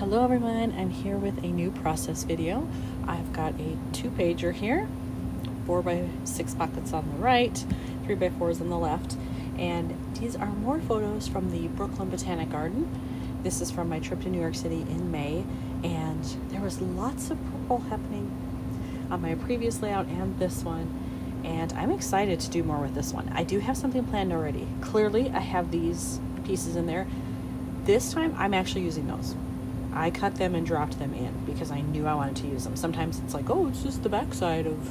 Hello everyone, I'm here with a new process video. I've got a 2-pager here, 4x6 pockets on the right, 3x4s on the left, and these are more photos from the Brooklyn Botanic Garden. This is from my trip to New York City in May, and there was lots of purple happening on my previous layout and this one, and I'm excited to do more with this one. I do have something planned already. Clearly, I have these pieces in there. This time, I'm actually using those. I cut them and dropped them in because I knew I wanted to use them. Sometimes it's like, oh, it's just the backside of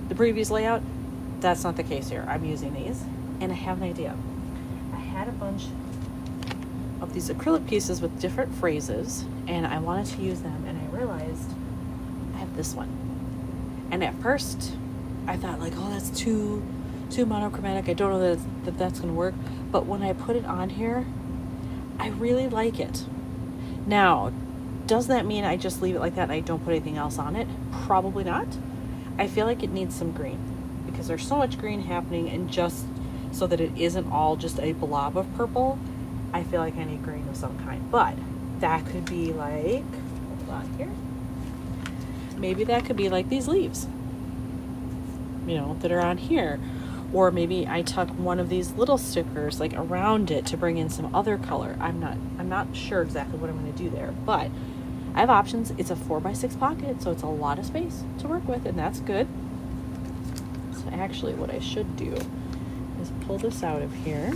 the previous layout. That's not the case here. I'm using these, and I have an idea. I had a bunch of these acrylic pieces with different phrases, and I wanted to use them, and I realized I have this one. And at first, I thought like, oh, that's too monochromatic. I don't know that's going to work. But when I put it on here, I really like it. Now, does that mean I just leave it like that and I don't put anything else on it? Probably not. I feel like it needs some green because there's so much green happening, and just so that it isn't all just a blob of purple, I feel like I need green of some kind. But that could be like, hold on here. Maybe that could be like these leaves, that are on here. Or maybe I tuck one of these little stickers like around it to bring in some other color. I'm not sure exactly what I'm going to do there, but I have options. It's a 4x6 pocket, so it's a lot of space to work with, and that's good. So actually what I should do is pull this out of here,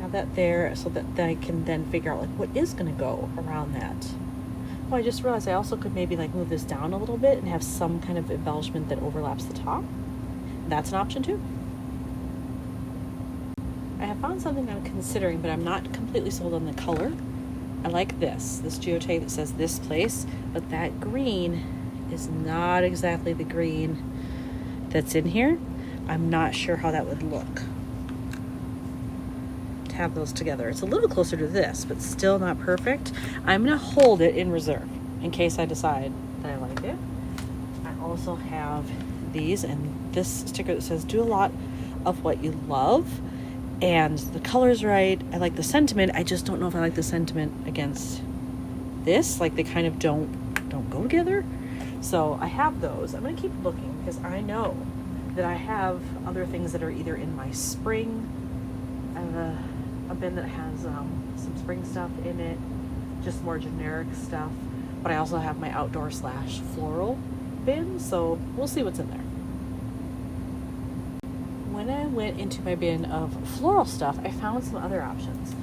have that there, so that I can then figure out like what is going to go around that. Oh, I just realized I also could maybe like move this down a little bit and have some kind of embellishment that overlaps the top. That's an option too. I have found something I'm considering, but I'm not completely sold on the color. I like this geotape that says this place, but that green is not exactly the green that's in here. I'm not sure how that would look to have those together. It's a little closer to this, but still not perfect. I'm gonna hold it in reserve in case I decide that I like it. I also have these and this sticker that says do a lot of what you love, and the color's right. I like the sentiment. I just don't know if I like the sentiment against this. Like they kind of don't go together. So I have those. I'm gonna keep looking because I know that I have other things that are either in my spring. I have a bin that has some spring stuff in it, just more generic stuff. But I also have my outdoor / floral bin, so we'll see what's in there. When I went into my bin of floral stuff, I found some other options.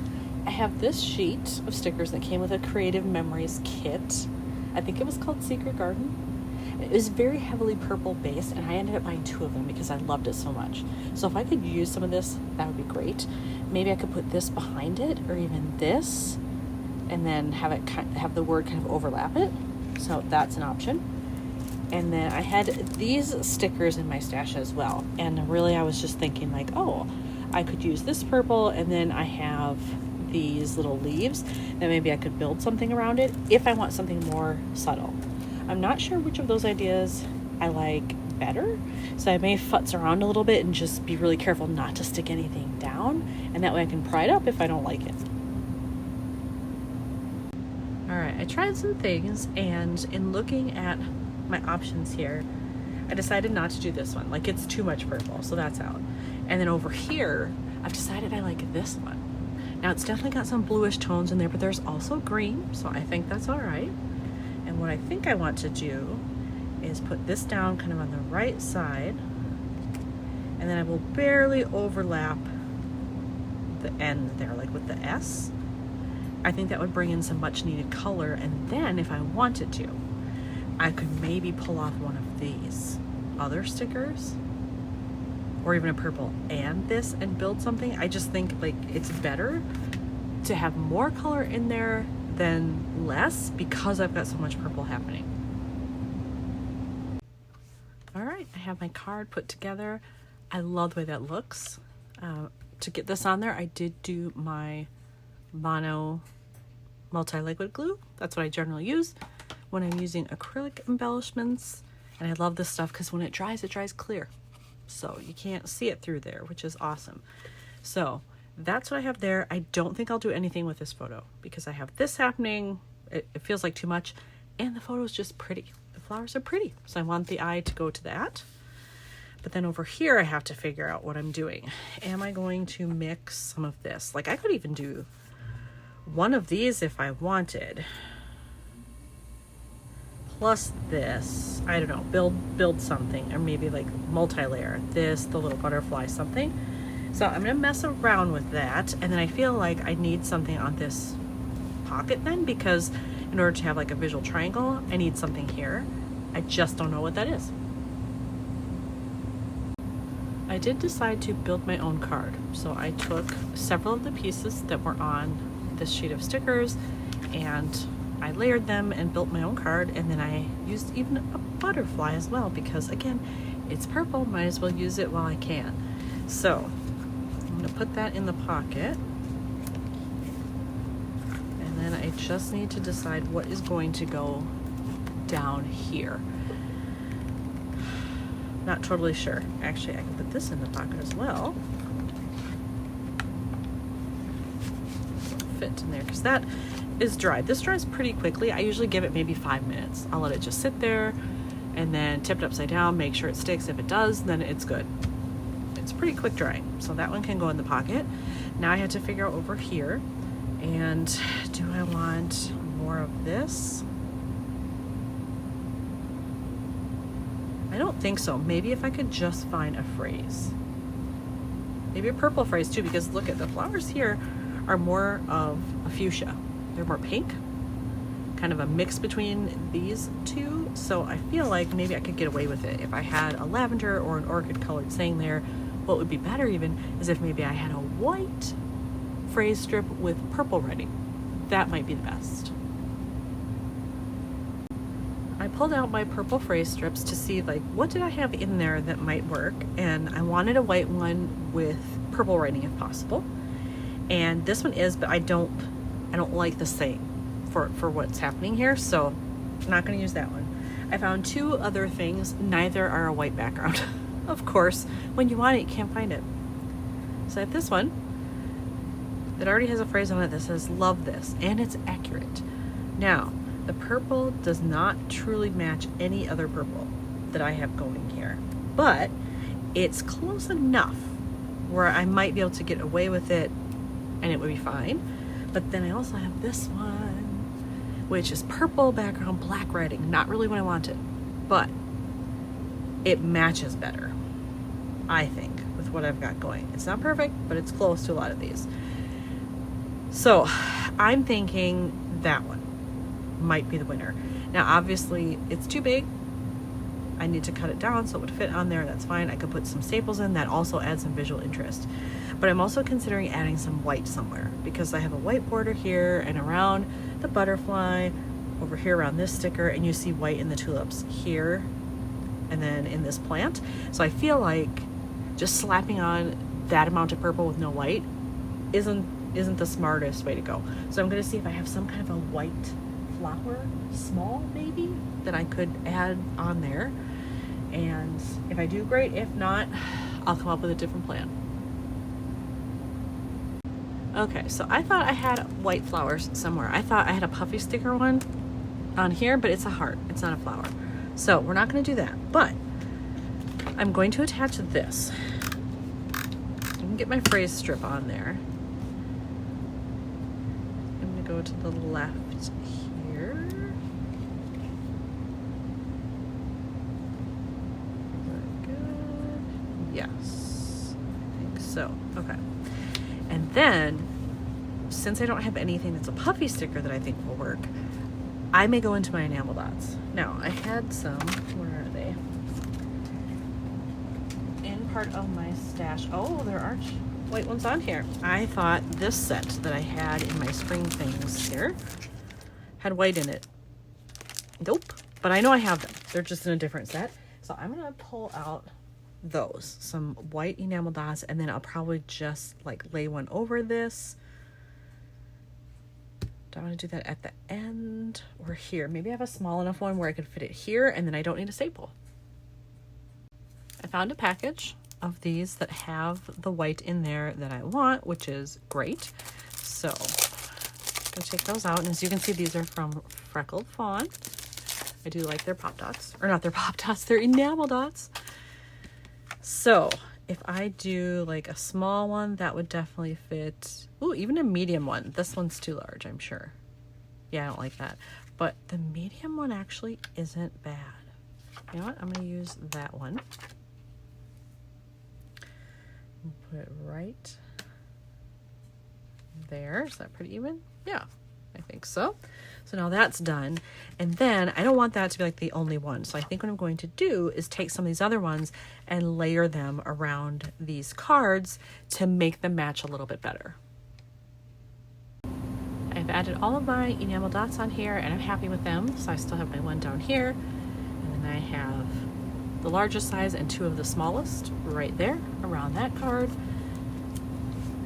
I have this sheet of stickers that came with a Creative Memories kit. I think it was called Secret Garden. It was very heavily purple based, and I ended up buying 2 of them because I loved it so much. So if I could use some of this, that would be great. Maybe I could put this behind it, or even this, and then have the word kind of overlap it. So that's an option. And then I had these stickers in my stash as well. And really I was just thinking like, oh, I could use this purple, and then I have these little leaves that maybe I could build something around it if I want something more subtle. I'm not sure which of those ideas I like better. So I may futz around a little bit and just be really careful not to stick anything down. And that way I can pry it up if I don't like it. All right, I tried some things, and in looking at my options here, I decided not to do this one. Like it's too much purple, so that's out. And then over here, I've decided I like this one. Now it's definitely got some bluish tones in there, but there's also green, so I think that's all right. And what I think I want to do is put this down kind of on the right side, and then I will barely overlap the end there, like with the S. I think that would bring in some much needed color, and then if I wanted to, I could maybe pull off one of these other stickers, or even a purple and this, and build something. I just think like it's better to have more color in there than less because I've got so much purple happening. All right, I have my card put together. I love the way that looks. To get this on there, I did do my mono multi-liquid glue. That's what I generally use when I'm using acrylic embellishments. And I love this stuff because when it dries clear. So you can't see it through there, which is awesome. So that's what I have there. I don't think I'll do anything with this photo because I have this happening. It feels like too much, and the photo is just pretty. The flowers are pretty, so I want the eye to go to that. But then over here, I have to figure out what I'm doing. Am I going to mix some of this? Like I could even do one of these if I wanted. Plus this, I don't know, build something, or maybe like multi-layer. This, the little butterfly, something. So I'm gonna mess around with that, and then I feel like I need something on this pocket then, because in order to have like a visual triangle, I need something here. I just don't know what that is. I did decide to build my own card. So I took several of the pieces that were on this sheet of stickers and I layered them and built my own card, and then I used even a butterfly as well because again, it's purple, might as well use it while I can. So I'm gonna put that in the pocket. And then I just need to decide what is going to go down here. Not totally sure. Actually, I can put this in the pocket as well. Fit in there because that is dry. This dries pretty quickly. I usually give it maybe 5 minutes. I'll let it just sit there and then tip it upside down, make sure it sticks. If it does, then it's good. It's pretty quick drying. So that one can go in the pocket. Now I have to figure out over here. And do I want more of this? I don't think so. Maybe if I could just find a phrase. Maybe a purple phrase too, because look at the flowers here are more of a fuchsia. They're more pink, kind of a mix between these two. So I feel like maybe I could get away with it. If I had a lavender or an orchid colored saying there, what would be better even is if maybe I had a white phrase strip with purple writing. That might be the best. I pulled out my purple phrase strips to see like what did I have in there that might work, and I wanted a white one with purple writing if possible. And this one is, but I don't like the saying for what's happening here, so I'm not going to use that one. I found two other things. Neither are a white background. Of course, when you want it, you can't find it. So I have this one that already has a phrase on it that says love this, and it's accurate. Now the purple does not truly match any other purple that I have going here, but it's close enough where I might be able to get away with it and it would be fine. But then I also have this one, which is purple background, black writing. Not really what I wanted, but it matches better, I think, with what I've got going. It's not perfect, but it's close to a lot of these. So I'm thinking that one might be the winner. Now obviously it's too big. I need to cut it down so it would fit on there. That's fine. I could put some staples in. That also adds some visual interest. But I'm also considering adding some white somewhere because I have a white border here and around the butterfly, over here around this sticker, and you see white in the tulips here and then in this plant. So I feel like just slapping on that amount of purple with no white isn't the smartest way to go. So I'm going to see if I have some kind of a white flower, small maybe, that I could add on there. And if I do, great. If not, I'll come up with a different plan. Okay, so I thought I had white flowers somewhere. I thought I had a puffy sticker one on here, but it's a heart. It's not a flower. So we're not going to do that. But I'm going to attach this. I can get my phrase strip on there. I'm going to go to the left here. Yes, I think so. Okay. And then, since I don't have anything that's a puffy sticker that I think will work, I may go into my enamel dots. Now, I had some, where are they? In part of my stash. Oh, there are white ones on here. I thought this set that I had in my spring things here had white in it. Nope. But I know I have them. They're just in a different set. So I'm going to pull out those, some white enamel dots, and then I'll probably just like lay one over this. Do I want to do that at the end or here? Maybe I have a small enough one where I could fit it here and then I don't need a staple. I found a package of these that have the white in there that I want, which is great. So I'm gonna take those out, and as you can see, these are from Freckled Fawn. I do like their pop dots, or not their pop dots, their enamel dots. So if I do like a small one, that would definitely fit. Ooh, even a medium one. This one's too large, I'm sure. Yeah, I don't like that. But the medium one actually isn't bad. You know what? I'm going to use that one. Put it right there. Is that pretty even? Yeah, I think so. So now that's done. And then I don't want that to be like the only one. So I think what I'm going to do is take some of these other ones and layer them around these cards to make them match a little bit better. I've added all of my enamel dots on here and I'm happy with them. So I still have my one down here. And then I have the largest size and two of the smallest right there around that card.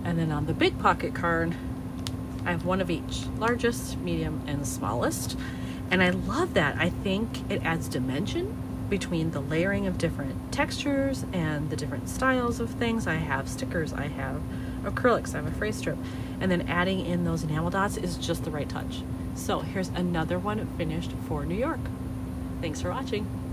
And then on the big pocket card, I have one of each, largest, medium, and smallest. And I love that. I think it adds dimension between the layering of different textures and the different styles of things. I have stickers, I have acrylics, I have a phrase strip. And then adding in those enamel dots is just the right touch. So here's another one finished for New York. Thanks for watching.